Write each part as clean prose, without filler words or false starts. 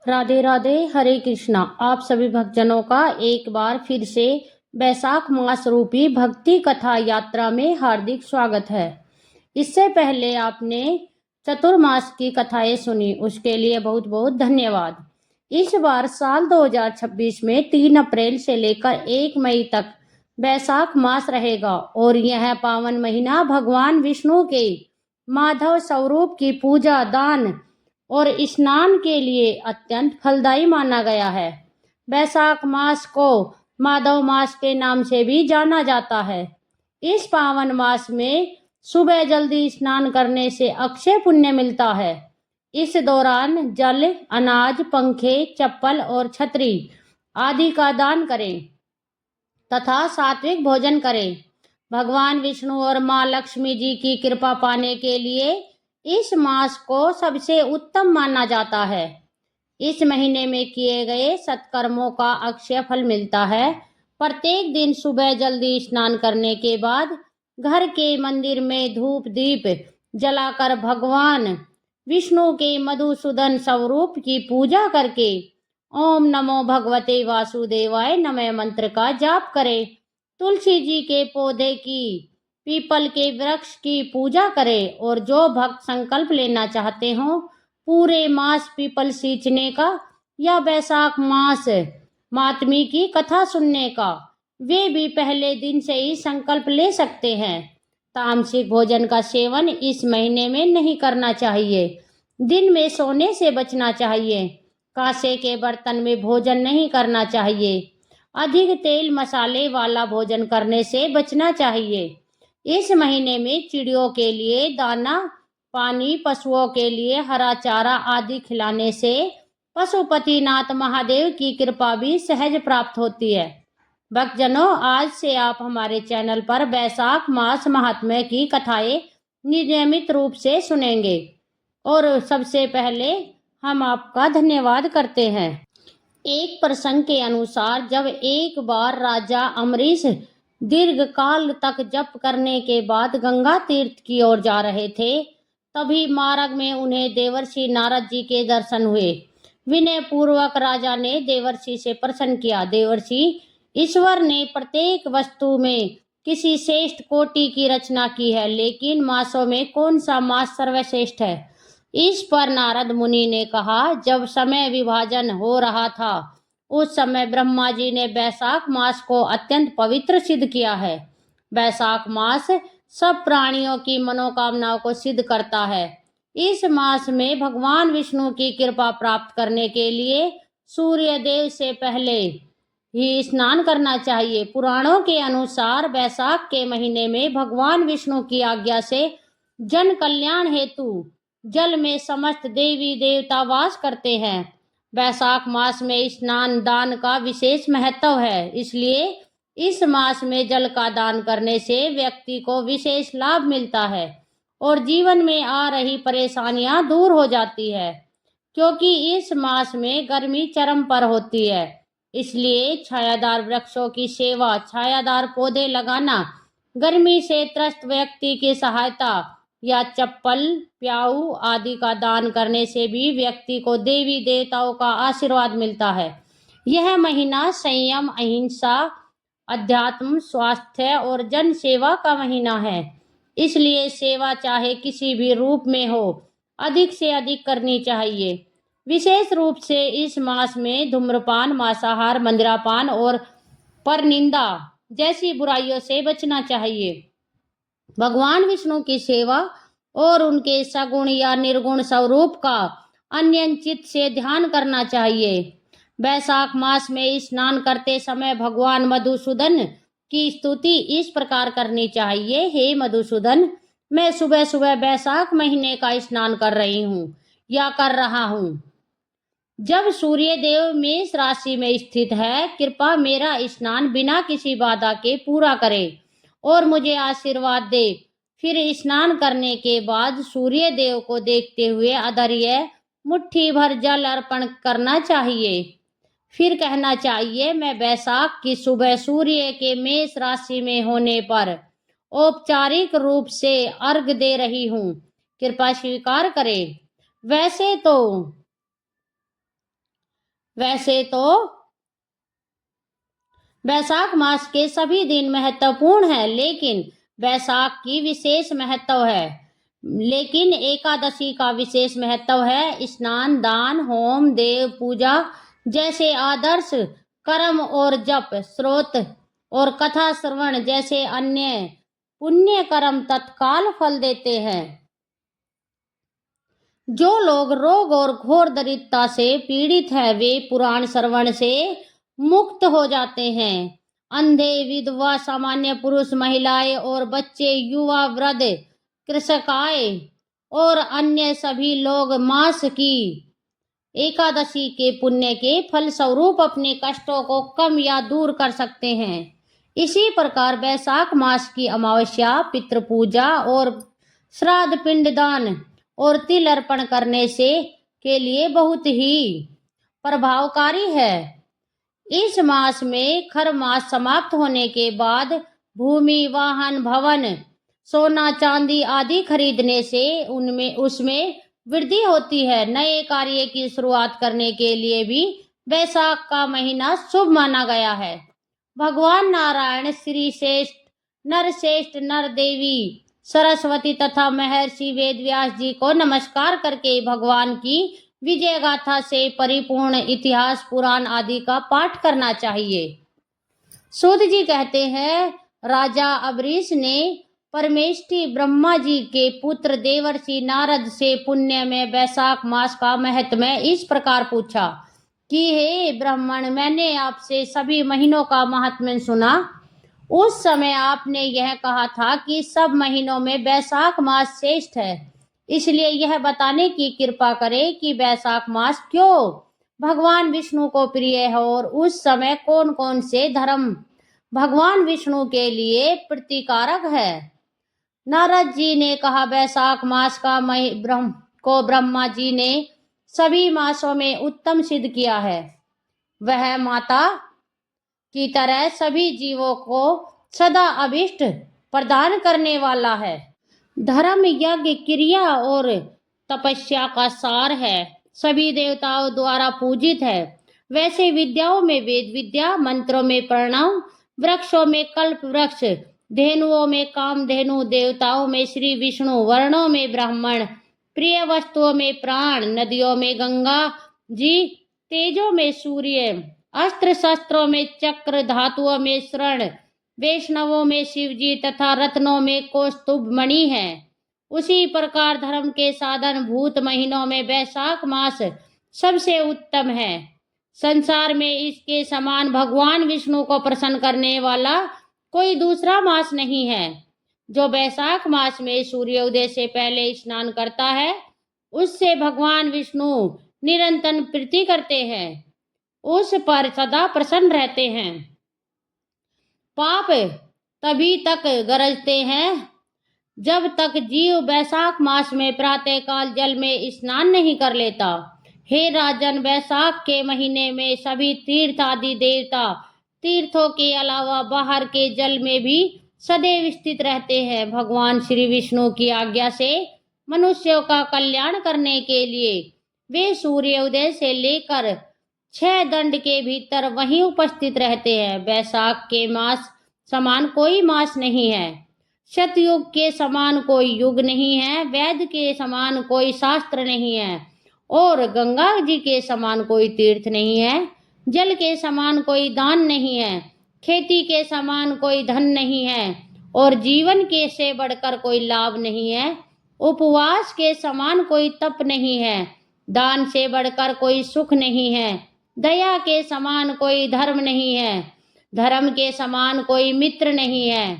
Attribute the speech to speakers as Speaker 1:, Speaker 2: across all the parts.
Speaker 1: राधे राधे, हरे कृष्णा। आप सभी भक्तजनों का एक बार फिर से बैसाख मास रूपी भक्ति कथा यात्रा में हार्दिक स्वागत है। इससे पहले आपने चतुर्मास की कथाएं सुनी, उसके लिए बहुत बहुत धन्यवाद। इस बार साल 2026 में 3 अप्रैल से लेकर 1 मई तक बैसाख मास रहेगा और यह पावन महीना भगवान विष्णु के माधव स्वरूप की पूजा, दान और स्नान के लिए अत्यंत फलदायी माना गया है। बैसाख मास को माधव मास के नाम से भी जाना जाता है। इस पावन मास में सुबह जल्दी स्नान करने से अक्षय पुण्य मिलता है। इस दौरान जल, अनाज, पंखे, चप्पल और छतरी आदि का दान करें तथा सात्विक भोजन करें। भगवान विष्णु और मां लक्ष्मी जी की कृपा पाने के लिए इस मास को सबसे उत्तम माना जाता है। इस महीने में किए गए सत्कर्मों का अक्षय फल मिलता है। प्रत्येक दिन सुबह जल्दी स्नान करने के बाद घर के मंदिर में धूप दीप जलाकर भगवान विष्णु के मधुसूदन स्वरूप की पूजा करके ओम नमो भगवते वासुदेवाय नमः मंत्र का जाप करें। तुलसी जी के पौधे की, पीपल के वृक्ष की पूजा करें और जो भक्त संकल्प लेना चाहते हो पूरे मास पीपल सींचने का या बैसाख मास मातमी की कथा सुनने का, वे भी पहले दिन से ही संकल्प ले सकते हैं। तामसिक भोजन का सेवन इस महीने में नहीं करना चाहिए। दिन में सोने से बचना चाहिए। कांसे के बर्तन में भोजन नहीं करना चाहिए। अधिक तेल मसाले वाला भोजन करने से बचना चाहिए। इस महीने में चिड़ियों के लिए दाना पानी, पशुओं के लिए हरा चारा आदि खिलाने से पशुपतिनाथ महादेव की कृपा भी सहज प्राप्त होती है। भक्तजनों, आज से आप हमारे चैनल पर बैसाख मास महात्म्य की कथाएं नियमित रूप से सुनेंगे और सबसे पहले हम आपका धन्यवाद करते हैं। एक प्रसंग के अनुसार जब एक बार राजा अम्बरीश दीर्घ काल तक जप करने के बाद गंगा तीर्थ की ओर जा रहे थे, तभी मार्ग में उन्हें देवर्षि नारद जी के दर्शन हुए। विनय पूर्वक राजा ने देवर्षि से प्रश्न किया, देवर्षि, ईश्वर ने प्रत्येक वस्तु में किसी श्रेष्ठ कोटि की रचना की है, लेकिन मासों में कौन सा मास सर्वश्रेष्ठ है? इस पर नारद मुनि ने कहा, जब समय विभाजन हो रहा था उस समय ब्रह्मा जी ने बैसाख मास को अत्यंत पवित्र सिद्ध किया है। बैसाख मास सब प्राणियों की मनोकामनाओं को सिद्ध करता है। इस मास में भगवान विष्णु की कृपा प्राप्त करने के लिए सूर्य देव से पहले ही स्नान करना चाहिए। पुराणों के अनुसार बैसाख के महीने में भगवान विष्णु की आज्ञा से जन कल्याण हेतु जल में समस्त देवी देवता वास करते हैं। बैसाख मास में स्नान दान का विशेष महत्व है, इसलिए इस मास में जल का दान करने से व्यक्ति को विशेष लाभ मिलता है और जीवन में आ रही परेशानियां दूर हो जाती है। क्योंकि इस मास में गर्मी चरम पर होती है, इसलिए छायादार वृक्षों की सेवा, छायादार पौधे लगाना, गर्मी से त्रस्त व्यक्ति की सहायता या चप्पल, प्याऊ आदि का दान करने से भी व्यक्ति को देवी देवताओं का आशीर्वाद मिलता है। यह महीना संयम, अहिंसा, अध्यात्म, स्वास्थ्य और जन सेवा का महीना है। इसलिए सेवा चाहे किसी भी रूप में हो, अधिक से अधिक करनी चाहिए। विशेष रूप से इस मास में धूम्रपान, मांसाहार, मदिरापान और परनिंदा जैसी बुराइयों से बचना चाहिए। भगवान विष्णु की सेवा और उनके सगुण या निर्गुण स्वरूप का अन्यंचित से ध्यान करना चाहिए। बैसाख मास में स्नान करते समय भगवान मधुसूदन की स्तुति इस प्रकार करनी चाहिए, हे मधुसूदन, मैं सुबह सुबह बैसाख महीने का स्नान कर रही हूँ या कर रहा हूँ। जब सूर्य देव मेष राशि में स्थित है, कृपा मेरा स्नान बिना किसी बाधा के पूरा करे और मुझे आशीर्वाद दे। फिर स्नान करने के बाद सूर्य देव को देखते हुए अधर्य मुट्ठी भर जल अर्पण करना चाहिए। फिर कहना चाहिए, मैं बैसाख की सुबह सूर्य के मेष राशि में होने पर औपचारिक रूप से अर्घ दे रही हूँ, कृपा स्वीकार करें। वैसे तो वैसे तो वैशाख मास के सभी दिन महत्वपूर्ण है, लेकिन वैशाख की विशेष महत्व है। लेकिन एकादशी का विशेष महत्व है। स्नान, दान, होम, देव पूजा जैसे आदर्श कर्म और जप, स्रोत और कथा श्रवण जैसे अन्य पुण्य कर्म तत्काल फल देते हैं। जो लोग रोग और घोर दरिद्रता से पीड़ित हैं, वे पुराण श्रवण से मुक्त हो जाते हैं। अंधे, विधवा, सामान्य पुरुष, महिलाएं और बच्चे, युवा, वृद्ध, कृषकाएं और अन्य सभी लोग मास की एकादशी के पुण्य के फल स्वरूप अपने कष्टों को कम या दूर कर सकते हैं। इसी प्रकार वैशाख मास की अमावस्या पितृ पूजा और श्राद्ध, पिंडदान और तिल अर्पण करने से के लिए बहुत ही प्रभावकारी है। इस मास में खर मास समाप्त होने के बाद भूमि, वाहन, भवन, सोना, चांदी आदि खरीदने से उसमें वृद्धि होती है। नए कार्य की शुरुआत करने के लिए भी वैशाख का महीना शुभ माना गया है। भगवान नारायण, श्री श्रेष्ठ, नर देवी सरस्वती तथा महर्षि वेदव्यास जी को नमस्कार करके भगवान की विजय गाथा से परिपूर्ण इतिहास, पुराण आदि का पाठ करना चाहिए। सूत जी कहते हैं, राजा अबरीश ने परमेष्ठी ब्रह्मा जी के पुत्र देवर्षि नारद से पुण्य में वैशाख मास का महत्व इस प्रकार पूछा कि हे ब्राह्मण, मैंने आपसे सभी महीनों का महात्म्य सुना। उस समय आपने यह कहा था कि सब महीनों में वैशाख मास श्रेष्ठ है। इसलिए यह बताने की कृपा करें कि वैशाख मास क्यों भगवान विष्णु को प्रिय है और उस समय कौन कौन से धर्म भगवान विष्णु के लिए प्रतिकारक है। नारद जी ने कहा, वैशाख मास को ब्रह्मा जी ने सभी मासों में उत्तम सिद्ध किया है। वह माता की तरह सभी जीवों को सदा अभिष्ट प्रदान करने वाला है। धर्म, यज्ञ, क्रिया और तपस्या का सार है। सभी देवताओं द्वारा पूजित है। वैसे विद्याओं में वेद विद्या, मंत्रों में प्रणव, वृक्षों में कल्प वृक्ष, धेनुओं में कामधेनु, देवताओं में श्री विष्णु, वर्णों में ब्राह्मण, प्रिय वस्तुओं में प्राण, नदियों में गंगा जी, तेजों में सूर्य, अस्त्र शस्त्रों में चक्र, धातुओं में शरण, वैष्णवों में शिवजी तथा रत्नों में कौस्तुभ मणि है। उसी प्रकार धर्म के साधन भूत महीनों में वैशाख मास सबसे उत्तम है। संसार में इसके समान भगवान विष्णु को प्रसन्न करने वाला कोई दूसरा मास नहीं है। जो वैशाख मास में सूर्योदय से पहले स्नान करता है, उससे भगवान विष्णु निरंतर प्रीति करते हैं, उस पर सदा प्रसन्न रहते हैं। पाप तभी तक गरजते हैं जब तक जीव वैशाख मास में प्रातःकाल जल में स्नान नहीं कर लेता। हे राजन, वैशाख के महीने में सभी तीर्थ आदि देवता तीर्थों के अलावा बाहर के जल में भी सदैव स्थित रहते हैं। भगवान श्री विष्णु की आज्ञा से मनुष्यों का कल्याण करने के लिए वे सूर्योदय से लेकर 6 दंड के भीतर वहीं उपस्थित रहते हैं। वैशाख के मास समान कोई मास नहीं है, सतयुग के समान कोई युग नहीं है, वेद के समान कोई शास्त्र नहीं है और गंगा जी के समान कोई तीर्थ नहीं है। जल के समान कोई दान नहीं है, खेती के समान कोई धन नहीं है और जीवन के से बढ़कर कोई लाभ नहीं है। उपवास के समान कोई तप नहीं है, दान से बढ़कर कोई सुख नहीं है, दया के समान कोई धर्म नहीं है, धर्म के समान कोई मित्र नहीं है,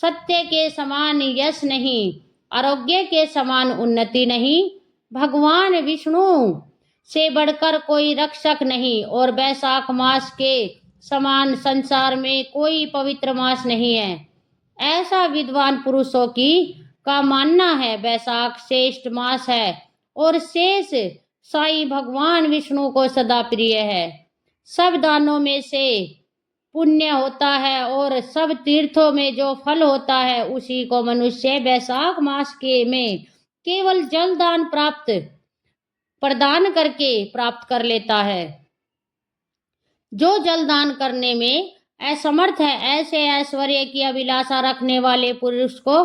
Speaker 1: सत्य के समान यश नहीं, आरोग्य के समान उन्नति नहीं, भगवान विष्णु से बढ़कर कोई रक्षक नहीं और वैशाख मास के समान संसार में कोई पवित्र मास नहीं है। ऐसा विद्वान पुरुषों का मानना है। वैशाख श्रेष्ठ मास है और शेष साई भगवान विष्णु को सदा प्रिय है। सब दानों में से पुण्य होता है और सब तीर्थों में जो फल होता है उसी को मनुष्य वैशाख मास में केवल जल दान प्रदान करके प्राप्त कर लेता है। जो जल दान करने में असमर्थ है, ऐसे ऐश्वर्य की अभिलाषा रखने वाले पुरुष को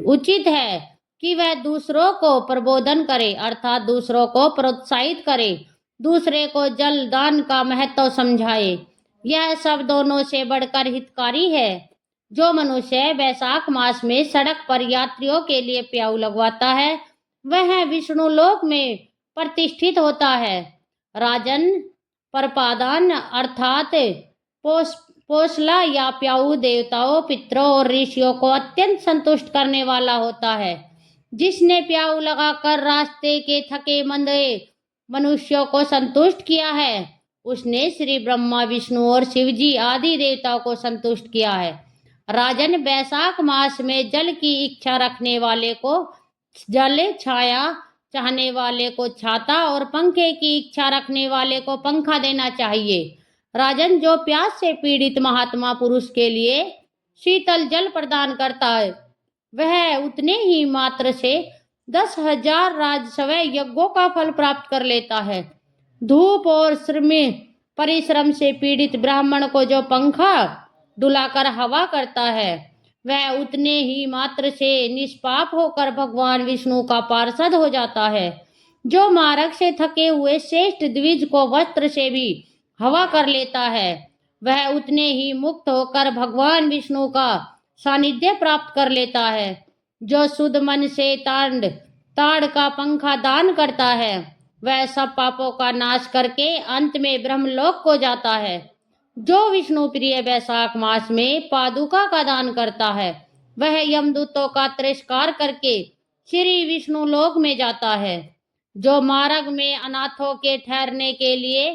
Speaker 1: उचित है कि वह दूसरों को प्रबोधन करे, अर्थात दूसरों को प्रोत्साहित करे, दूसरे को जल दान का महत्व समझाए। यह सब दोनों से बढ़कर हितकारी है। जो मनुष्य वैशाख मास में सड़क पर यात्रियों के लिए प्याऊ लगवाता है, वह विष्णु लोक में प्रतिष्ठित होता है। राजन, परपादान अर्थात पोषला या प्याऊ देवताओं, पितरों और ऋषियों को अत्यंत संतुष्ट करने वाला होता है। जिसने प्याऊ लगाकर रास्ते के थके मंदे मनुष्यों को संतुष्ट किया है, उसने श्री ब्रह्मा, विष्णु और शिवजी आदि देवताओं को संतुष्ट किया है। राजन, वैशाख मास में जल की इच्छा रखने वाले को जल, छाया चाहने वाले को छाता और पंखे की इच्छा रखने वाले को पंखा देना चाहिए। राजन, जो प्यास से पीड़ित महात्मा पुरुष के लिए शीतल जल प्रदान करता है, वह उतने ही मात्र से 10,000 राजस्व यज्ञों का फल प्राप्त कर लेता है। धूप और परिश्रम से पीड़ित ब्राह्मण को जो पंखा डुलाकर हवा करता है, वह उतने ही मात्र से निष्पाप होकर भगवान विष्णु का पार्षद हो जाता है। जो मार्ग से थके हुए श्रेष्ठ द्विज को वस्त्र से भी हवा कर लेता है, वह उतने ही मुक्त होकर भगवान विष्णु का सानिध्य प्राप्त कर लेता है। जो शुद्ध मन से ताड़ का पंखा दान करता है, वह सब पापों का नाश करके अंत में ब्रह्मलोक को जाता है। जो विष्णु प्रिय वैशाख मास में पादुका का दान करता है, वह यमदूतों का तिरस्कार करके श्री विष्णु लोक में जाता है। जो मार्ग में अनाथों के ठहरने के लिए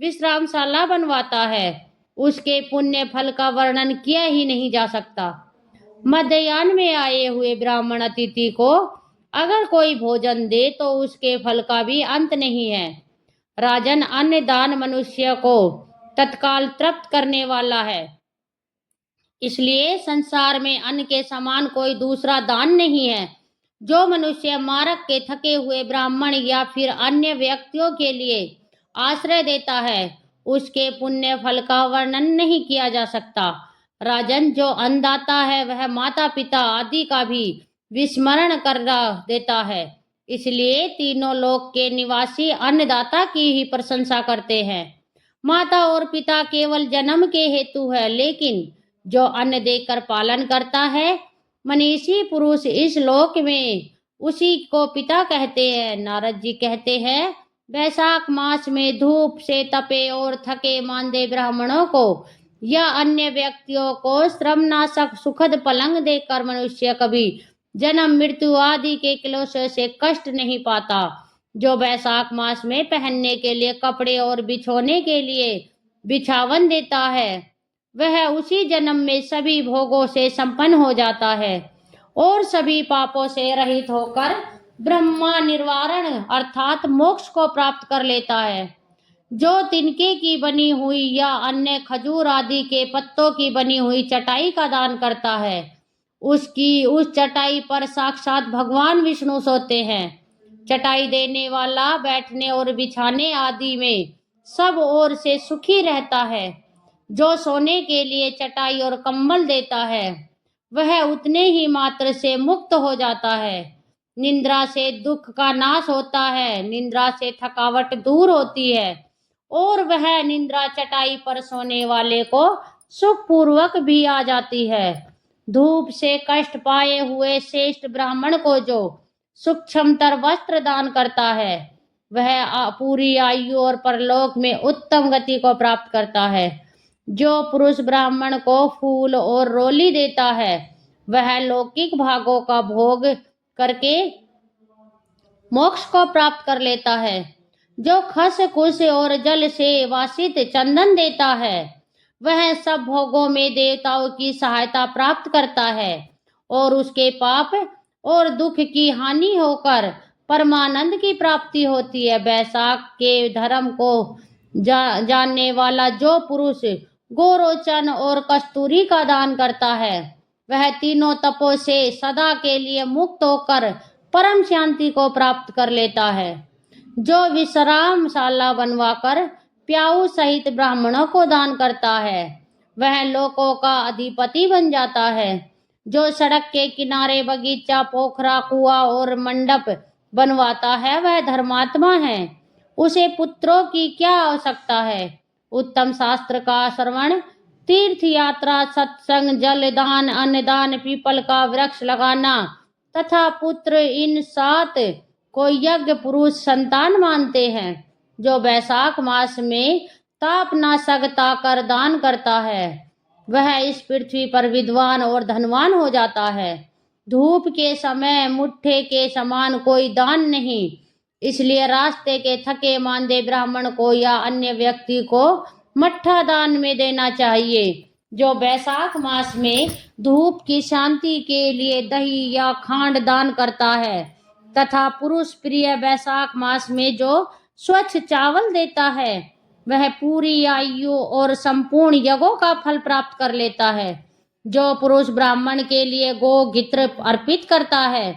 Speaker 1: विश्रामशाला बनवाता है, उसके पुण्य फल का वर्णन किया ही नहीं जा सकता। मध्याह्न में आए हुए ब्राह्मण अतिथि को अगर कोई भोजन दे तो उसके फल का भी अंत नहीं है। राजन, अन्न दान मनुष्य को तत्काल तृप्त करने वाला है, इसलिए संसार में अन्न के समान कोई दूसरा दान नहीं है। जो मनुष्य मार्ग के थके हुए ब्राह्मण या फिर अन्य व्यक्तियों के लिए आश्रय देता है, उसके पुण्य फल का वर्णन नहीं किया जा सकता। राजन, जो अन्नदाता है, वह माता पिता आदि का भी विस्मरण कर देता है, इसलिए तीनों लोक के निवासी अन्नदाता की ही प्रशंसा करते हैं। माता और पिता केवल जन्म के हेतु है, लेकिन जो अन्न देकर पालन करता है, मनीषी पुरुष इस लोक में उसी को पिता कहते हैं। नारद जी कहते हैं, वैशाख मास में धूप से तपे और थके मांदे ब्राह्मणों को या अन्य व्यक्तियों को श्रमनाशक सुखद पलंग देकर मनुष्य कभी जन्म, मृत्यु आदि के क्लेशों से कष्ट नहीं पाता। जो वैशाख मास में पहनने के लिए कपड़े और बिछोने के लिए बिछावन देता है, वह उसी जन्म में सभी भोगों से संपन्न हो जाता है और सभी पापों से रहित होकर ब्रह्मा निर्वाण अर्थात मोक्ष को प्राप्त कर लेता है। जो तिनके की बनी हुई या अन्य खजूर आदि के पत्तों की बनी हुई चटाई का दान करता है, उसकी उस चटाई पर साक्षात भगवान विष्णु सोते हैं। चटाई देने वाला बैठने और बिछाने आदि में सब ओर से सुखी रहता है। जो सोने के लिए चटाई और कंबल देता है, वह उतने ही मात्र से मुक्त हो जाता है। निद्रा से दुख का नाश होता है, निद्रा से थकावट दूर होती है और वह निद्रा चटाई पर सोने वाले को सुखपूर्वक भी आ जाती है। धूप से कष्ट पाए हुए श्रेष्ठ ब्राह्मण को जो सूक्ष्मतर वस्त्र दान करता है, वह पूरी आयु और परलोक में उत्तम गति को प्राप्त करता है। जो पुरुष ब्राह्मण को फूल और रोली देता है, वह लौकिक भागों का भोग करके मोक्ष को प्राप्त कर लेता है। जो खस कुश और जल से वासित चंदन देता है, वह सब भोगों में देवताओं की सहायता प्राप्त करता है और उसके पाप और दुख की हानि होकर परमानंद की प्राप्ति होती है। वैशाख के धर्म को जानने वाला जो पुरुष गोरोचन और कस्तूरी का दान करता है, वह तीनों तपों से सदा के लिए मुक्त होकर परम शांति को प्राप्त कर लेता है। जो विश्रामशाला बनवाकर प्याऊ सहित ब्राह्मणों को दान करता है वह लोकों का अधिपति बन जाता है। जो सड़क के किनारे बगीचा, पोखरा, कुआं और मंडप बनवाता है वह धर्मात्मा है। उसे पुत्रों की क्या आवश्यकता है। उत्तम शास्त्र का श्रवण, तीर्थ यात्रा, सत्संग, जल दान, अन्नदान, पीपल का वृक्ष लगाना तथा पुत्र, इन 7 को यज्ञ पुरुष संतान मानते हैं। जो वैशाख मास में तापनाशक ताकर दान करता है वह इस पृथ्वी पर विद्वान और धनवान हो जाता है। धूप के समय मुट्ठे के समान कोई दान नहीं, इसलिए रास्ते के थके मांदे ब्राह्मण को या अन्य व्यक्ति को मट्ठा दान में देना चाहिए। जो वैशाख मास में धूप की शांति के लिए दही या खांड दान करता है तथा पुरुष प्रिय वैशाख मास में जो स्वच्छ चावल देता है वह पूरी आयु और संपूर्ण यज्ञों का फल प्राप्त कर लेता है। जो पुरुष ब्राह्मण के लिए गोघित्र अर्पित करता है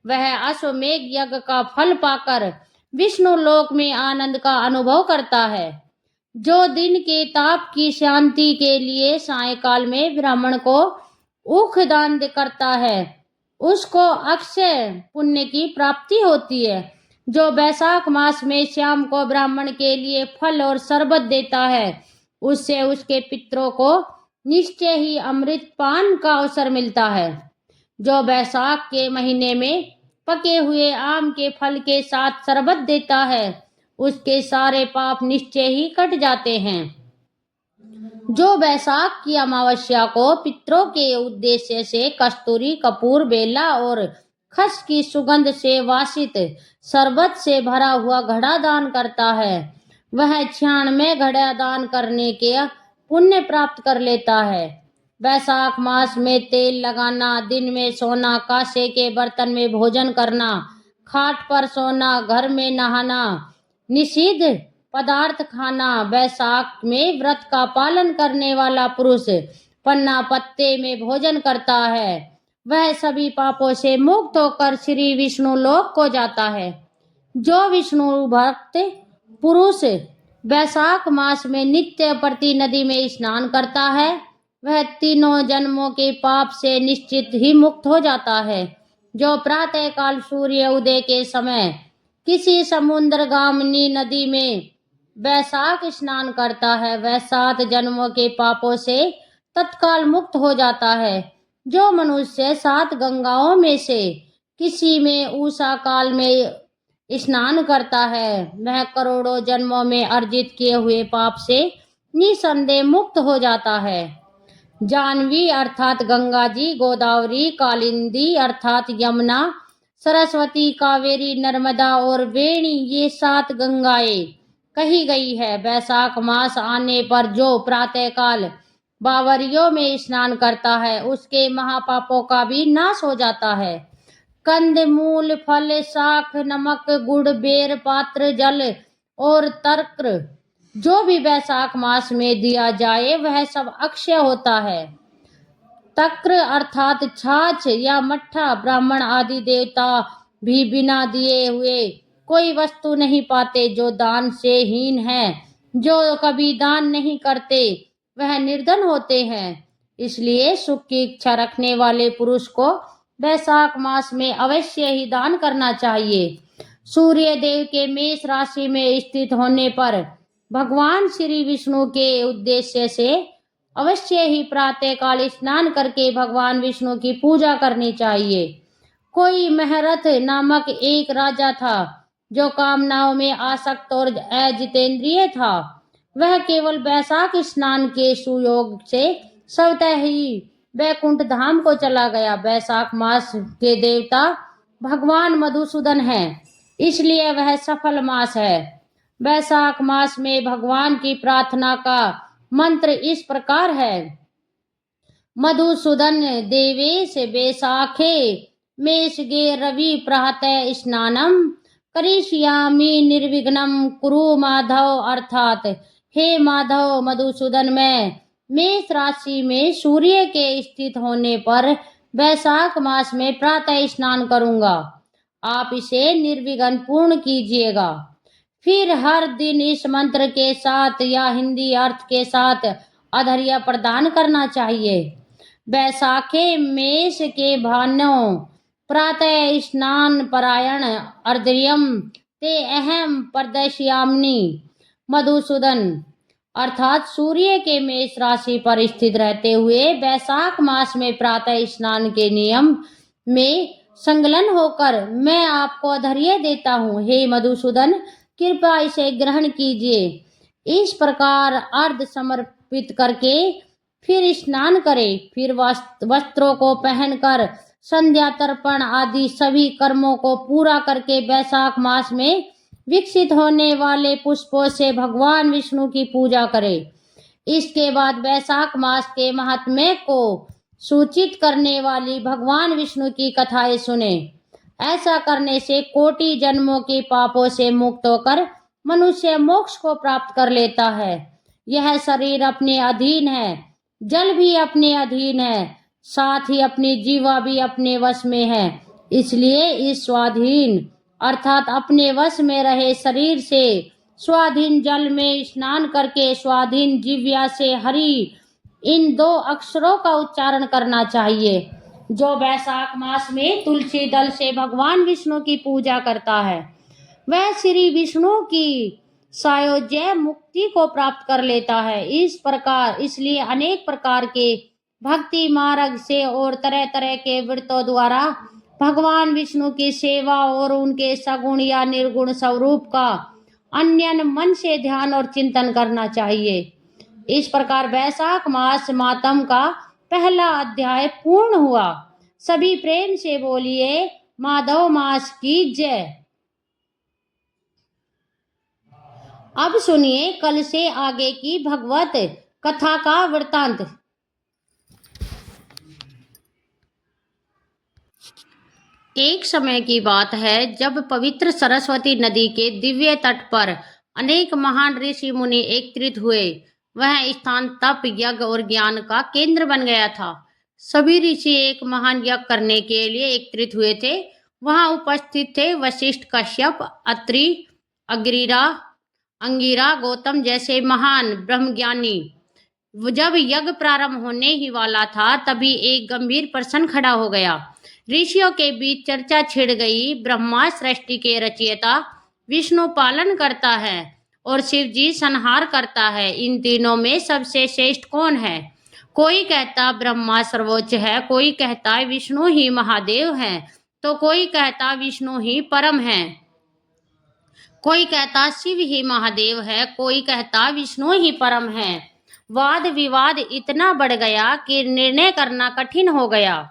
Speaker 1: वह अश्वमेघ यज्ञ का फल पाकर विष्णु लोक में आनंद का अनुभव करता है। जो दिन के ताप की शांति के लिए सायंकाल में ब्राह्मण को ऊख दान करता है उसको अक्षय पुण्य की प्राप्ति होती है। जो वैशाख मास में शाम को ब्राह्मण के लिए फल और शरबत देता है उससे उसके पितरों को निश्चय ही अमृत पान का अवसर मिलता है। जो वैशाख के महीने में पके हुए आम के फल के साथ शरबत देता है उसके सारे पाप निश्चय ही कट जाते हैं। जो वैशाख की अमावस्या को पितरों के उद्देश्य से कस्तूरी, कपूर, बेला और खस की सुगंध से वासित शरबत से भरा हुआ घड़ा दान करता है वह क्षण में घड़ा दान करने के पुण्य प्राप्त कर लेता है। वैशाख मास में तेल लगाना, दिन में सोना, कांसे के बर्तन में भोजन करना, खाट पर सोना, घर में नहाना, निषिद्ध पदार्थ खाना। वैशाख में व्रत का पालन करने वाला पुरुष पन्ना पत्ते में भोजन करता है वह सभी पापों से मुक्त होकर श्री विष्णु लोक को जाता है। जो विष्णु भक्त पुरुष वैशाख मास में नित्य प्रति नदी में स्नान करता है वह तीनों जन्मों के पाप से निश्चित ही मुक्त हो जाता है। जो प्रातः काल सूर्य उदय के समय किसी समुद्रगामिनी नदी में वैशाख स्नान करता है वह 7 जन्मों के पापों से तत्काल मुक्त हो जाता है। जो मनुष्य 7 गंगाओं में से किसी में उषा काल में स्नान करता है वह करोड़ों जन्मों में अर्जित किए हुए पाप से निसंदेह मुक्त हो जाता है। जानवी अर्थात गंगा जी, गोदावरी, कालिंदी अर्थात यमुना, सरस्वती, कावेरी, नर्मदा और वेणी ये 7 गंगाएं कही गई है। वैशाख मास आने पर जो प्रातःकाल बावरियों में स्नान करता है उसके महापापों का भी नाश हो जाता है। कंद, मूल, फल, शाख, नमक, गुड़, बेर, पात्र, जल और तर्क जो भी वैशाख मास में दिया जाए वह सब अक्षय होता है। तक्र अर्थात छाछ या मट्ठा ब्राह्मण आदि देवता भी बिना दिए हुए कोई वस्तु नहीं पाते। जो दान से हीन है, जो कभी दान नहीं करते वह निर्धन होते हैं। इसलिए सुख की इच्छा रखने वाले पुरुष को वैशाख मास में अवश्य ही दान करना चाहिए। सूर्य देव के मेष राशि में स्थित होने पर भगवान श्री विष्णु के उद्देश्य से अवश्य ही प्रातःकाल स्नान करके भगवान विष्णु की पूजा करनी चाहिए। कोई महरथ नामक एक राजा था जो कामनाओं में आसक्त और अजितेंद्रिय था। वह केवल वैशाख स्नान के सुयोग से स्वतः ही वैकुंठ धाम को चला गया। वैशाख मास के देवता भगवान मधुसूदन हैं, इसलिए वह सफल मास है। वैशाख मास में भगवान की प्रार्थना का मंत्र इस प्रकार है। मधुसूदन देवेश वैशाखे मेषगे रवि प्रातः स्नानम करिष्यामि निर्विघ्नं कुरु माधव अर्थात हे माधव, मधुसूदन में मेष राशि में सूर्य के स्थित होने पर वैशाख मास में प्रातः स्नान करूंगा। आप इसे निर्विघ्न पूर्ण कीजिएगा। फिर हर दिन इस मंत्र के साथ या हिंदी अर्थ के साथ अधर्य प्रदान करना चाहिए। बैसाखे मेष के भानों प्रातः स्नान परायण अर्द्रियम ते अहम प्रदर्शयामि। मधुसूदन अर्थात सूर्य के मेष राशि पर स्थित रहते हुए बैसाख मास में प्रातः स्नान के नियम में संलग्न होकर मैं आपको अधर्य देता हूँ। हे मधुसूदन, कृपया इसे ग्रहण कीजिए। इस प्रकार अर्घ समर्पित करके फिर स्नान करें। फिर वस्त्रों को पहनकर संध्या तर्पण आदि सभी कर्मों को पूरा करके बैसाख मास में विकसित होने वाले पुष्पों से भगवान विष्णु की पूजा करें। इसके बाद बैसाख मास के महात्म्य को सूचित करने वाली भगवान विष्णु की कथाएं सुने। ऐसा करने से कोटि जन्मों के पापों से मुक्त होकर मनुष्य मोक्ष को प्राप्त कर लेता है। यह शरीर अपने अधीन है, जल भी अपने अधीन है, साथ ही अपनी जीवा भी अपने वश में है। इसलिए इस स्वाधीन अर्थात अपने वश में रहे शरीर से स्वाधीन जल में स्नान करके स्वाधीन जीव्या से हरि इन दो अक्षरों का उच्चारण करना चाहिए। जो बैसाख मास में तुलसी दल से भगवान विष्णु की पूजा करता है वह श्री विष्णु की सायोज्य मुक्ति को प्राप्त कर लेता है। इस प्रकार इसलिए अनेक प्रकार के भक्ति मार्ग से और तरह तरह के व्रतों द्वारा भगवान विष्णु की सेवा और उनके सगुण या निर्गुण स्वरूप का अन्यन मन से ध्यान और चिंतन करना चाहिए। इस प्रकार बैसाख मास मातम का पहला अध्याय पूर्ण हुआ। सभी प्रेम से बोलिए माधव मास की जय। अब सुनिए कल से आगे की भगवत कथा का वृतांत। एक समय की बात है जब पवित्र सरस्वती नदी के दिव्य तट पर अनेक महान ऋषि मुनि एकत्रित हुए। वह स्थान तप यज्ञ और ज्ञान का केंद्र बन गया था। सभी ऋषि एक महान यज्ञ करने के लिए एकत्रित हुए थे। वहां उपस्थित थे वशिष्ठ, कश्यप, अत्रि, अंगिरा, गौतम जैसे महान ब्रह्मज्ञानी। जब यज्ञ प्रारंभ होने ही वाला था तभी एक गंभीर प्रश्न खड़ा हो गया। ऋषियों के बीच चर्चा छिड़ गई। ब्रह्मा सृष्टि के रचयिता, विष्णु पालन करता है और शिव जी संहार करता है। इन तीनों में सबसे श्रेष्ठ कौन है? कोई कहता ब्रह्मा सर्वोच्च है, कोई कहता विष्णु ही महादेव है, तो कोई कहता विष्णु ही परम है, कोई कहता शिव ही महादेव है, कोई कहता विष्णु ही परम है। वाद विवाद इतना बढ़ गया कि निर्णय करना कठिन हो गया।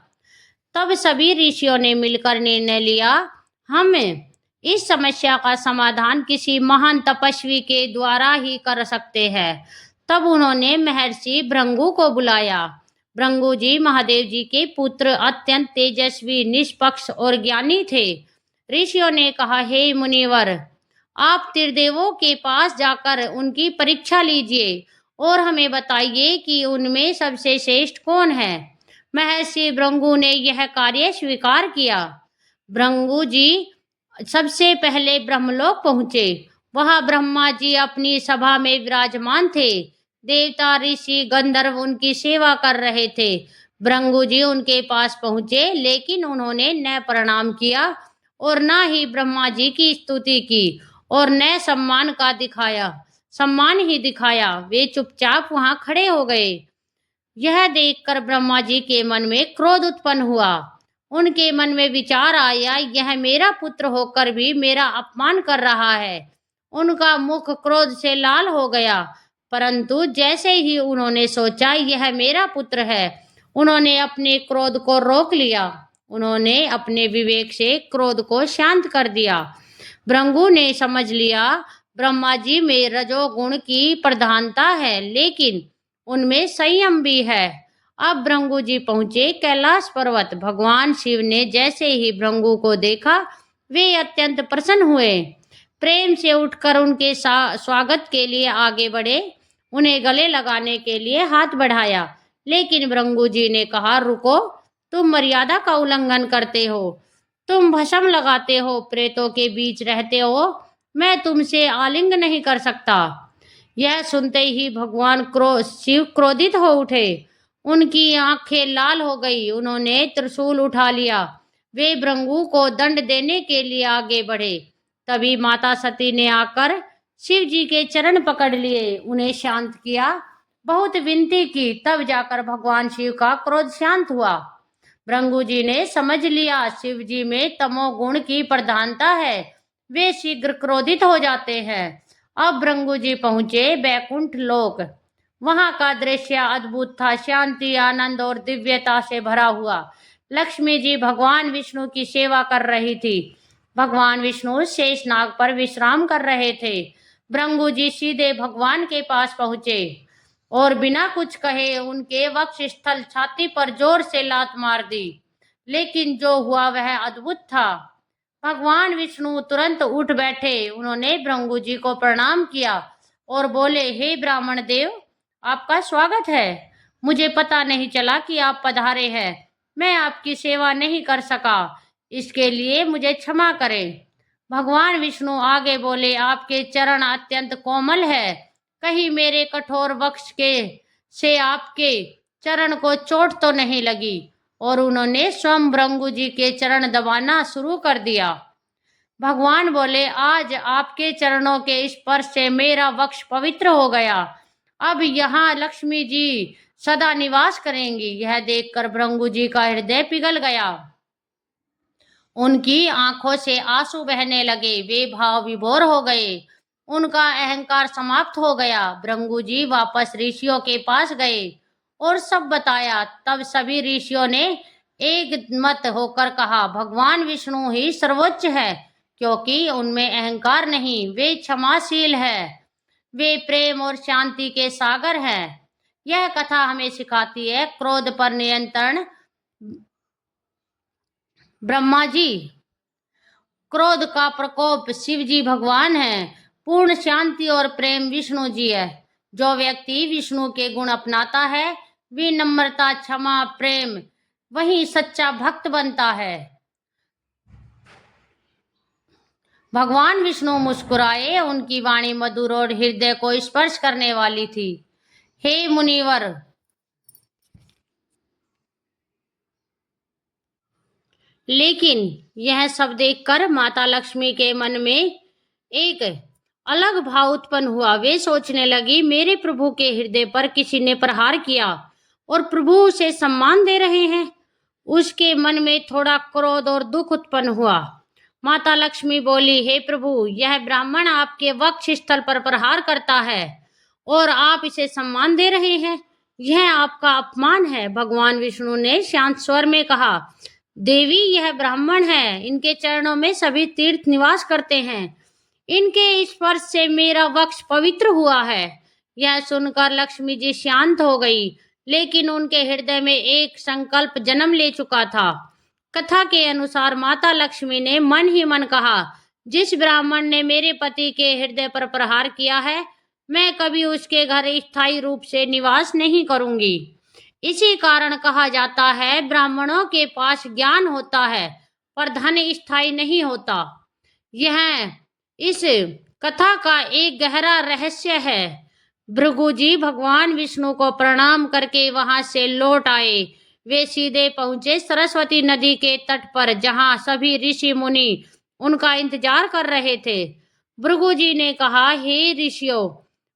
Speaker 1: तब सभी ऋषियों ने मिलकर निर्णय लिया, हम इस समस्या का समाधान किसी महान तपस्वी के द्वारा ही कर सकते हैं। तब उन्होंने महर्षि भृंगु को बुलाया। भृंगु जी महादेव जी के पुत्र अत्यंत तेजस्वी, निष्पक्ष और ज्ञानी थे। ऋषियों ने कहा, हे मुनिवर, आप त्रिदेवों के पास जाकर उनकी परीक्षा लीजिए और हमें बताइए कि उनमें सबसे श्रेष्ठ कौन है। महर्षि भृंगु ने यह कार्य स्वीकार किया। भृंगु जी सबसे पहले ब्रह्मलोक पहुंचे। वहां ब्रह्मा जी अपनी सभा में विराजमान थे। देवता, ऋषि, गंधर्व उनकी सेवा कर रहे थे। भृंगु जी उनके पास पहुंचे, लेकिन उन्होंने न प्रणाम किया और न ही ब्रह्मा जी की स्तुति की और न सम्मान ही दिखाया। वे चुपचाप वहां खड़े हो गए। यह देखकर ब्रह्मा जी के मन में क्रोध उत्पन्न हुआ। उनके मन में विचार आया, यह मेरा पुत्र होकर भी मेरा अपमान कर रहा है। उनका मुख क्रोध से लाल हो गया, परंतु जैसे ही उन्होंने सोचा यह मेरा पुत्र है, उन्होंने अपने क्रोध को रोक लिया। उन्होंने अपने विवेक से क्रोध को शांत कर दिया। भृंगु ने समझ लिया ब्रह्मा जी में रजोगुण की प्रधानता है, लेकिन उनमें संयम भी है। अब भृंगु जी पहुंचे कैलाश पर्वत। भगवान शिव ने जैसे ही भृंगु को देखा वे अत्यंत प्रसन्न हुए। प्रेम से उठकर उनके स्वागत के लिए आगे बढ़े। उन्हें गले लगाने के लिए हाथ बढ़ाया, लेकिन भृंगु जी ने कहा, रुको, तुम मर्यादा का उल्लंघन करते हो। तुम भस्म लगाते हो, प्रेतों के बीच रहते हो मैं तुमसे आलिंग नहीं कर सकता। यह सुनते ही भगवान शिव क्रोधित हो उठे। उनकी आंखें लाल हो गई। उन्होंने त्रिशूल उठा लिया। वे भृंगु को दंड देने के लिए आगे बढ़े। तभी माता सती ने आकर शिव जी के चरण पकड़ लिए, उन्हें शांत किया, बहुत विनती की। तब जाकर भगवान शिव का क्रोध शांत हुआ। भृंगु जी ने समझ लिया शिव जी में तमोगुण की प्रधानता है, वे शीघ्र क्रोधित हो जाते हैं। अब भृंगु जी पहुंचे बैकुंठ लोक। वहां का दृश्य अद्भुत था, शांति, आनंद और दिव्यता से भरा हुआ। लक्ष्मी जी भगवान विष्णु की सेवा कर रही थी। भगवान विष्णु शेषनाग पर विश्राम कर रहे थे। भृंगु जी सीधे भगवान के पास पहुंचे और बिना कुछ कहे उनके वक्षस्थल, छाती पर जोर से लात मार दी। लेकिन जो हुआ वह अद्भुत था। भगवान विष्णु तुरंत उठ बैठे। उन्होंने भृंगु जी को प्रणाम किया और बोले, हे ब्राह्मण देव, आपका स्वागत है। मुझे पता नहीं चला कि आप पधारे हैं। मैं आपकी सेवा नहीं कर सका, इसके लिए मुझे क्षमा करें। भगवान विष्णु आगे बोले, आपके चरण अत्यंत कोमल है, कहीं मेरे कठोर वक्ष के से आपके चरण को चोट तो नहीं लगी। और उन्होंने स्वयं भृंगु जी के चरण दबाना शुरू कर दिया। भगवान बोले, आज आपके चरणों के स्पर्श से मेरा वक्ष पवित्र हो गया। अब यहाँ लक्ष्मी जी सदा निवास करेंगी। यह देखकर भृंगु जी का हृदय पिघल गया। उनकी आंखों से आंसू बहने लगे। वे भाव विभोर हो गए। उनका अहंकार समाप्त हो गया। भृंगु जी वापस ऋषियों के पास गए और सब बताया। तब सभी ऋषियों ने एक मत होकर कहा, भगवान विष्णु ही सर्वोच्च है, क्योंकि उनमें अहंकार नहीं, वे क्षमाशील है, वे प्रेम और शांति के सागर हैं। यह कथा हमें सिखाती है क्रोध पर नियंत्रण ब्रह्मा जी, क्रोध का प्रकोप शिव जी भगवान है, पूर्ण शांति और प्रेम विष्णु जी है। जो व्यक्ति विष्णु के गुण अपनाता है, विनम्रता, क्षमा, प्रेम, वही सच्चा भक्त बनता है। भगवान विष्णु मुस्कुराए। उनकी वाणी मधुर और हृदय को स्पर्श करने वाली थी। हे मुनिवर, लेकिन यह सब देखकर माता लक्ष्मी के मन में एक अलग भाव उत्पन्न हुआ। वे सोचने लगी, मेरे प्रभु के हृदय पर किसी ने प्रहार किया और प्रभु उसे सम्मान दे रहे हैं। उसके मन में थोड़ा क्रोध और दुख उत्पन्न हुआ। माता लक्ष्मी बोली, हे प्रभु, यह ब्राह्मण आपके वक्ष स्थल पर प्रहार करता है और आप इसे सम्मान दे रहे हैं, यह आपका अपमान है। भगवान विष्णु ने शांत स्वर में कहा, देवी, यह ब्राह्मण है, इनके चरणों में सभी तीर्थ निवास करते हैं, इनके स्पर्श से मेरा वक्ष पवित्र हुआ है। यह सुनकर लक्ष्मी जी शांत हो गई, लेकिन उनके हृदय में एक संकल्प जन्म ले चुका था। कथा के अनुसार माता लक्ष्मी ने मन ही मन कहा, जिस ब्राह्मण ने मेरे पति के हृदय पर प्रहार किया है, मैं कभी उसके घर स्थायी रूप से निवास नहीं करूंगी। इसी कारण कहा जाता है, ब्राह्मणों के पास ज्ञान होता है पर धन स्थायी नहीं होता। यह इस कथा का एक गहरा रहस्य है। भृगु जी भगवान विष्णु को प्रणाम करके वहां से लौट आए। वे सीधे पहुंचे सरस्वती नदी के तट पर, जहां सभी ऋषि मुनि उनका इंतजार कर रहे थे। भृगु जी ने कहा, हे ऋषियों,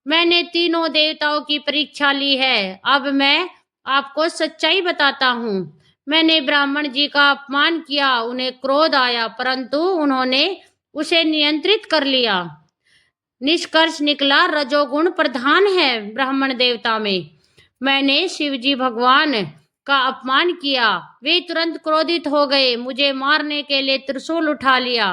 Speaker 1: मैंने तीनों देवताओं की परीक्षा ली है। अब मैं आपको सच्चाई बताता हूँ। मैंने ब्राह्मण जी का अपमान किया, उन्हें क्रोध आया, परंतु उन्होंने उसे नियंत्रित कर लिया। निष्कर्ष निकला, रजोगुण प्रधान है ब्राह्मण देवता में। मैंने शिव जी भगवान का अपमान किया, वे तुरंत क्रोधित हो गए, मुझे मारने के लिए त्रिशूल उठा लिया।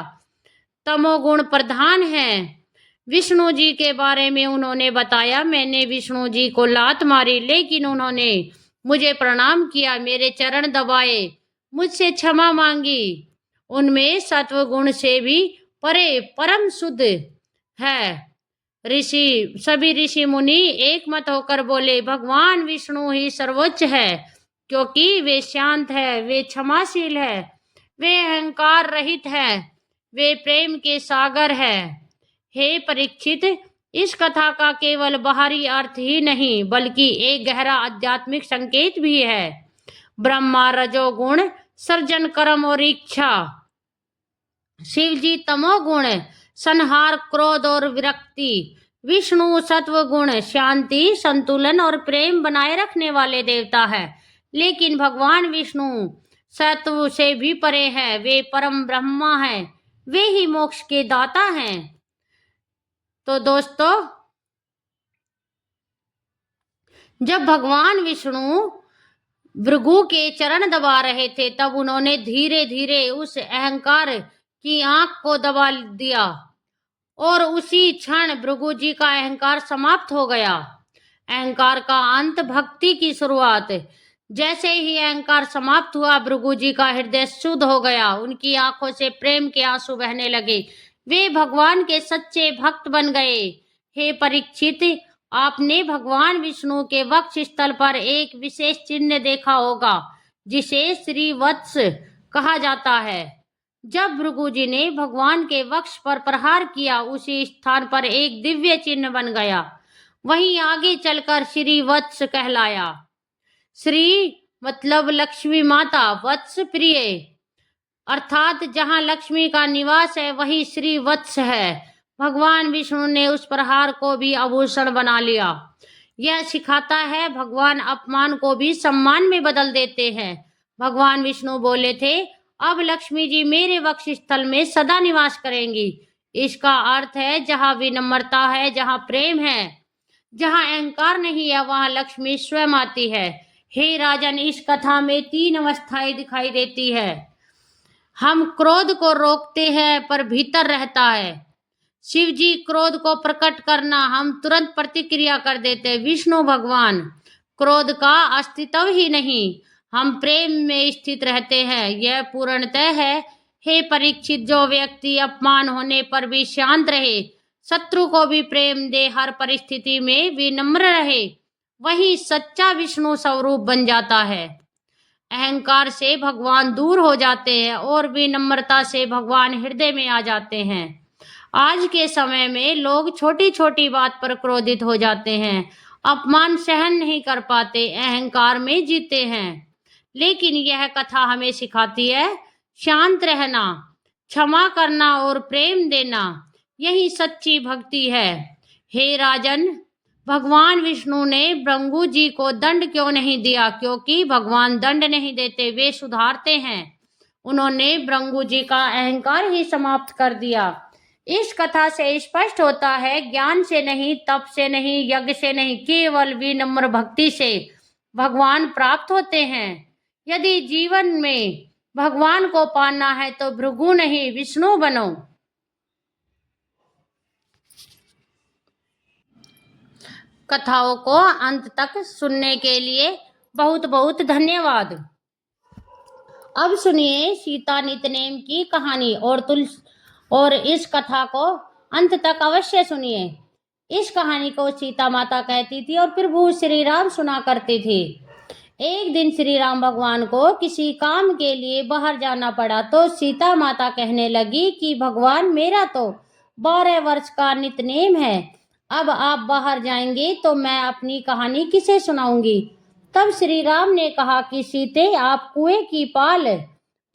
Speaker 1: तमोगुण प्रधान है। विष्णु जी के बारे में उन्होंने बताया, मैंने विष्णु जी को लात मारी, लेकिन उन्होंने मुझे प्रणाम किया, मेरे चरण दबाए, मुझसे क्षमा मांगी। उनमें सत्व गुण से भी परे परम शुद्ध है। सभी ऋषि मुनि एक मत होकर बोले, भगवान विष्णु ही सर्वोच्च है, क्योंकि वे शांत है, वे क्षमाशील है, वे अहंकार रहित है, वे प्रेम के सागर है। हे परीक्षित, इस कथा का केवल बाहरी अर्थ ही नहीं बल्कि एक गहरा आध्यात्मिक संकेत भी है। ब्रह्मा रजोगुण, सर्जन कर्म और इच्छा, शिवजी तमोगुण, संहार क्रोध और विरक्ति, विष्णु सत्व गुण, शांति संतुलन और प्रेम बनाए रखने वाले देवता है। लेकिन भगवान विष्णु सत्व से भी परे है, वे परम ब्रह्मा है, वे ही मोक्ष के दाता हैं। तो दोस्तों, जब भगवान विष्णु भृगु के चरण दबा रहे थे तब उन्होंने धीरे धीरे उस अहंकार की आंख को दबा दिया और उसी क्षण भृगु जी का अहंकार समाप्त हो गया। अहंकार का अंत, भक्ति की शुरुआत। जैसे ही अहंकार समाप्त हुआ, भृगु जी का हृदय शुद्ध हो गया, उनकी आंखों से प्रेम के आंसू बहने लगे, वे भगवान के सच्चे भक्त बन गए। हे परीक्षित, आपने भगवान विष्णु के वक्ष स्थल पर एक विशेष चिन्ह देखा होगा जिसे श्रीवत्स कहा जाता है। जब भृगु जी ने भगवान के वक्ष पर प्रहार किया, उसी स्थान पर एक दिव्य चिन्ह बन गया, वहीं आगे चलकर श्रीवत्स कहलाया। श्री मतलब लक्ष्मी माता, वत्स प्रिय, अर्थात जहां लक्ष्मी का निवास है वही श्रीवत्स है। भगवान विष्णु ने उस प्रहार को भी आभूषण बना लिया। यह सिखाता है भगवान अपमान को भी सम्मान में बदल देते हैं। भगवान विष्णु बोले थे, अब लक्ष्मी जी मेरे वक्ष स्थल में सदा निवास करेंगी। इसका अर्थ है जहां विनम्रता है, जहां प्रेम है, जहां अहंकार नहीं है, वहां लक्ष्मी स्वयं आती है। हे राजन, इस कथा में 3 अवस्थाएं दिखाई देती है। हम क्रोध को रोकते हैं पर भीतर रहता है। शिव जी क्रोध को प्रकट करना, हम तुरंत प्रतिक्रिया कर देते। विष्णु भगवान, क्रोध का अस्तित्व ही नहीं, हम प्रेम में स्थित रहते हैं, यह पूर्णतः है। हे परीक्षित, जो व्यक्ति अपमान होने पर भी शांत रहे, शत्रु को भी प्रेम दे, हर परिस्थिति में विनम्र रहे, वही सच्चा विष्णु स्वरूप बन जाता है। अहंकार से भगवान दूर हो जाते हैं और विनम्रता से भगवान हृदय में आ जाते हैं। आज के समय में लोग छोटी छोटी बात पर क्रोधित हो जाते हैं, अपमान सहन नहीं कर पाते, अहंकार में जीते हैं। लेकिन यह कथा हमें सिखाती है शांत रहना, क्षमा करना और प्रेम देना, यही सच्ची भक्ति है। हे राजन, भगवान विष्णु ने भृगु जी को दंड क्यों नहीं दिया? क्योंकि भगवान दंड नहीं देते, वे सुधारते हैं। उन्होंने भृगु जी का अहंकार ही समाप्त कर दिया। इस कथा से स्पष्ट होता है, ज्ञान से नहीं, तप से नहीं, यज्ञ से नहीं, केवल विनम्र भक्ति से भगवान प्राप्त होते हैं। यदि जीवन में भगवान को पाना है तो भृगु नहीं, विष्णु बनो। कथाओं को अंत तक सुनने के लिए बहुत बहुत धन्यवाद। अब सुनिए सीता नितनेम की कहानी और इस कथा को अंत तक अवश्य सुनिए। इस कहानी को सीता माता कहती थी और प्रभु श्री राम सुना करते थे। एक दिन श्री राम भगवान को किसी काम के लिए बाहर जाना पड़ा तो सीता माता कहने लगी कि भगवान, मेरा तो 12 वर्ष का नितनेम है, अब आप बाहर जाएंगे तो मैं अपनी कहानी किसे सुनाऊंगी? तब श्री राम ने कहा कि सीते, आप कुएं की पाल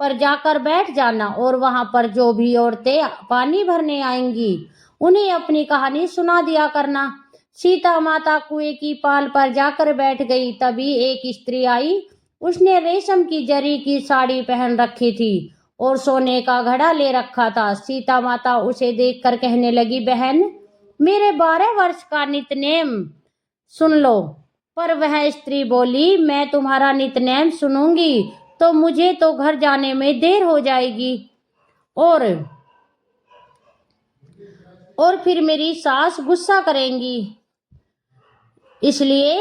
Speaker 1: पर जाकर बैठ जाना और वहां पर जो भी औरतें पानी भरने आएंगी उन्हें अपनी कहानी सुना दिया करना। सीता माता कुएं की पाल पर जाकर बैठ गई। तभी एक स्त्री आई, उसने रेशम की जरी की साड़ी पहन रखी थी और सोने का घड़ा ले रखा था। सीता माता उसे देखकर कहने लगी, बहन, मेरे 12 वर्ष का नितनेम सुन लो। पर वह स्त्री बोली, मैं तुम्हारा नितनेम सुनूंगी तो मुझे तो घर जाने में देर हो जाएगी और फिर मेरी सास गुस्सा करेंगी। इसलिए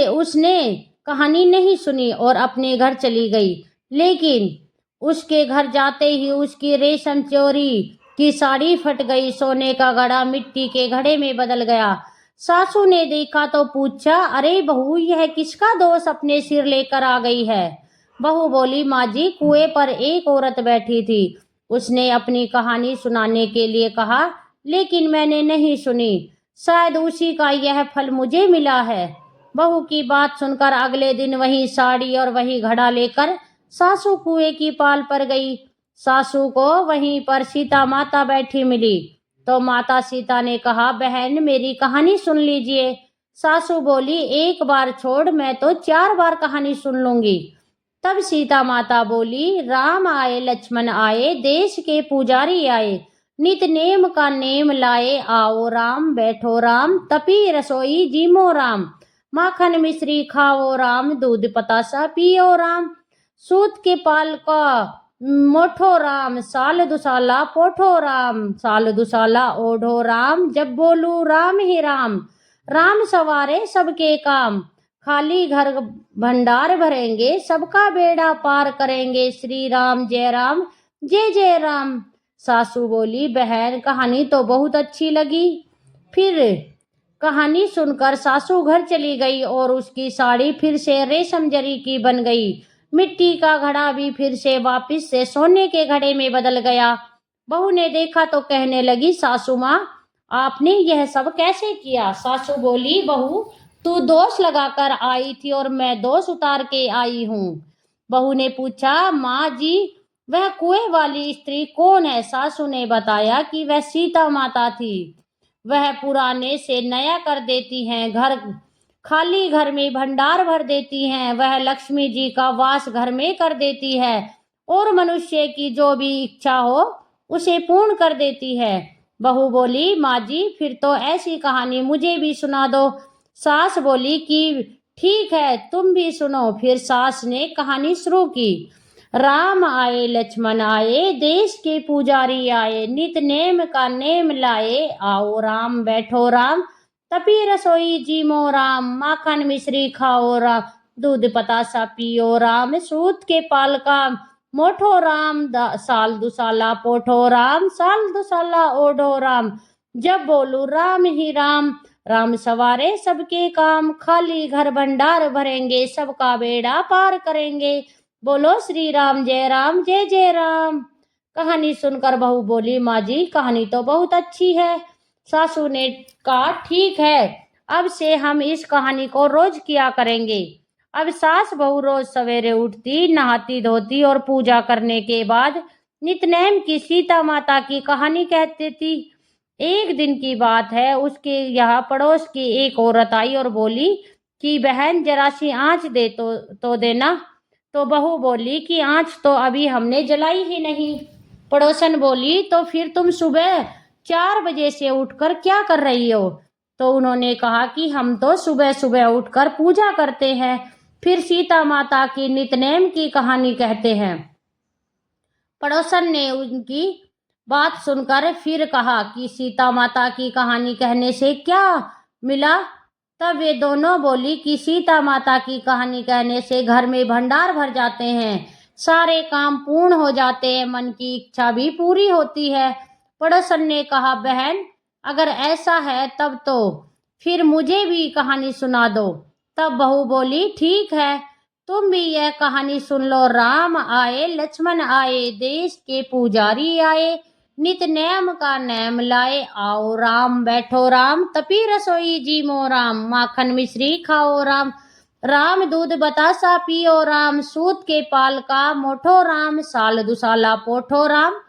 Speaker 1: उसने कहानी नहीं सुनी और अपने घर चली गई। लेकिन उसके घर जाते ही उसकी रेशम चोरी की साड़ी फट गई, सोने का घड़ा मिट्टी के घड़े में बदल गया। सासू ने देखा तो पूछा, अरे बहू, यह किसका दोष अपने सिर लेकर आ गई है? बहू बोली, माँ जी, कुएं पर एक औरत बैठी थी, उसने अपनी कहानी सुनाने के लिए कहा, लेकिन मैंने नहीं सुनी। शायद उसी का यह फल मुझे मिला है। बहू की बात सुनकर अगले दिन वही साड़ी और वही घड़ा लेकर सासू कुएं की पाल पर गई। सासू को वहीं पर सीता माता बैठी मिली तो माता सीता ने कहा, बहन मेरी कहानी सुन लीजिए। सासू बोली, एक बार छोड़, मैं तो 4 बार कहानी सुन लूंगी। तब सीता माता बोली, राम आए लक्ष्मण आए, देश के पुजारी आए, नित नेम का नेम लाए, आओ राम बैठो राम, तपी रसोई जीमो राम, माखन मिश्री खाओ राम, दूध पतासा पियो राम, सूत के पाल का मोठो राम, साल दुसाला पोठो राम, साल दुसाला ओढ़ो राम, जब बोलू राम ही राम, राम सवारे सबके काम, खाली घर भंडार भरेंगे, सबका बेड़ा पार करेंगे, श्री राम जय जय राम। सासू बोली, बहन कहानी तो बहुत अच्छी लगी। फिर कहानी सुनकर सासू घर चली गई और उसकी साड़ी फिर से रेशम जरी की बन गई। मिट्टी का घड़ा भी फिर से वापिस से सोने के घड़े में बदल गया। बहू ने देखा तो कहने लगी, सासू माँ आपने यह सब कैसे किया? सासू बोली, बहू तू दोष लगाकर आई थी और मैं दोष उतार के आई हूँ। बहू ने पूछा, माँ जी वह कुएं वाली स्त्री कौन है? सासू ने बताया कि वह सीता माता थी। वह पुराने से नया कर देती हैं, घर खाली घर में भंडार भर देती हैं, वह लक्ष्मी जी का वास घर में कर देती है और मनुष्य की जो भी इच्छा हो उसे पूर्ण कर देती है। बहू बोली, माँ जी फिर तो ऐसी कहानी मुझे भी सुना दो। सास बोली कि ठीक है तुम भी सुनो। फिर सास ने कहानी शुरू की। राम आए लक्ष्मण आए, देश के पुजारी आए, नित नेम का नेम लाए, आओ राम बैठो राम, तपी रसोई जीमो राम, माखन मिश्री खाओ राम, दूध पतासा पियो राम, सूत के पाल का मोठो राम, साल दुसाला पोठो राम, साल दुसाला ओढ़ो राम, जब बोलू राम ही राम, राम सवारे सबके काम, खाली घर भंडार भरेंगे, सबका बेड़ा पार करेंगे, बोलो श्री राम जय जय राम। कहानी सुनकर बहू बोली, माँ जी कहानी तो बहुत अच्छी है। सासू ने कहा, ठीक है अब से हम इस कहानी को रोज किया करेंगे। अब सास बहू रोज सवेरे उठती, नहाती धोती और पूजा करने के बाद नितनेम की सीता माता की कहानी कहती थी। एक दिन की बात है, उसके यहाँ पड़ोस की एक औरत आई और बोली कि बहन जरा सी आँच दे तो देना। तो बहू बोली कि आँच तो अभी हमने जलाई ही नहीं। पड़ोसन बोली, तो फिर तुम सुबह 4 बजे से उठकर क्या कर रही हो? तो उन्होंने कहा कि हम तो सुबह सुबह उठकर पूजा करते हैं, फिर सीता माता की नितनेम की कहानी कहते हैं। पड़ोसन ने उनकी बात सुनकर फिर कहा कि सीता माता की कहानी कहने से क्या मिला? तब वे दोनों बोली कि सीता माता की कहानी कहने से घर में भंडार भर जाते हैं, सारे काम पूर्ण हो जाते हैं, मन की इच्छा भी पूरी होती है। पड़ोसन ने कहा, बहन अगर ऐसा है तब तो फिर मुझे भी कहानी सुना दो। तब बहू बोली, ठीक है तुम भी यह कहानी सुन लो। राम आए लक्ष्मण आए, देश के पुजारी आए, नित नेम का नेम लाए, आओ राम बैठो राम, तपी रसोई जीमो राम, माखन मिश्री खाओ राम, राम दूध बतासा पियो राम, सूत के पाल का मोठो राम, साल दुसाला पोठो राम,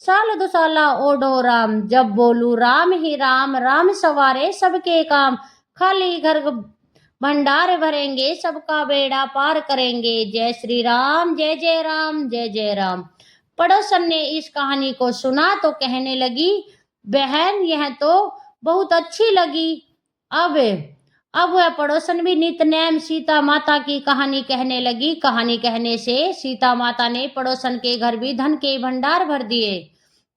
Speaker 1: साल दुसाला ओढ़ो राम, जब बोलू राम ही राम, राम सवारे सबके काम, खाली घर भंडार भरेंगे, सबका बेड़ा पार करेंगे, जय श्री राम जय जय राम। पड़ोसन ने इस कहानी को सुना तो कहने लगी, बहन यह तो बहुत अच्छी लगी। अब वह पड़ोसन भी नितनेम सीता माता की कहानी कहने लगी। कहानी कहने से सीता माता ने पड़ोसन के घर भी धन के भंडार भर दिए।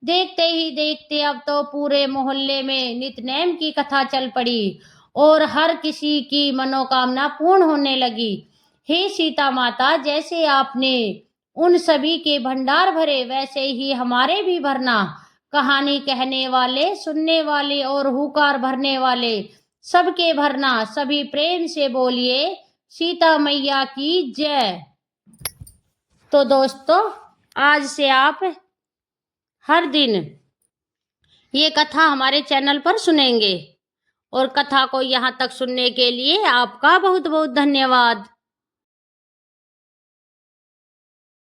Speaker 1: देखते ही देखते अब तो पूरे मोहल्ले में नितनेम की कथा चल पड़ी और हर किसी की मनोकामना पूर्ण होने लगी। हे सीता माता, जैसे आपने उन सभी के भंडार भरे वैसे ही हमारे भी भरना। कहानी कहने वाले, सुनने वाले और हुकार भरने वाले सबके भरना। सभी प्रेम से बोलिए सीता मैया की जय। तो दोस्तों आज से आप हर दिन ये कथा हमारे चैनल पर सुनेंगे। और कथा को यहाँ तक सुनने के लिए आपका बहुत बहुत धन्यवाद।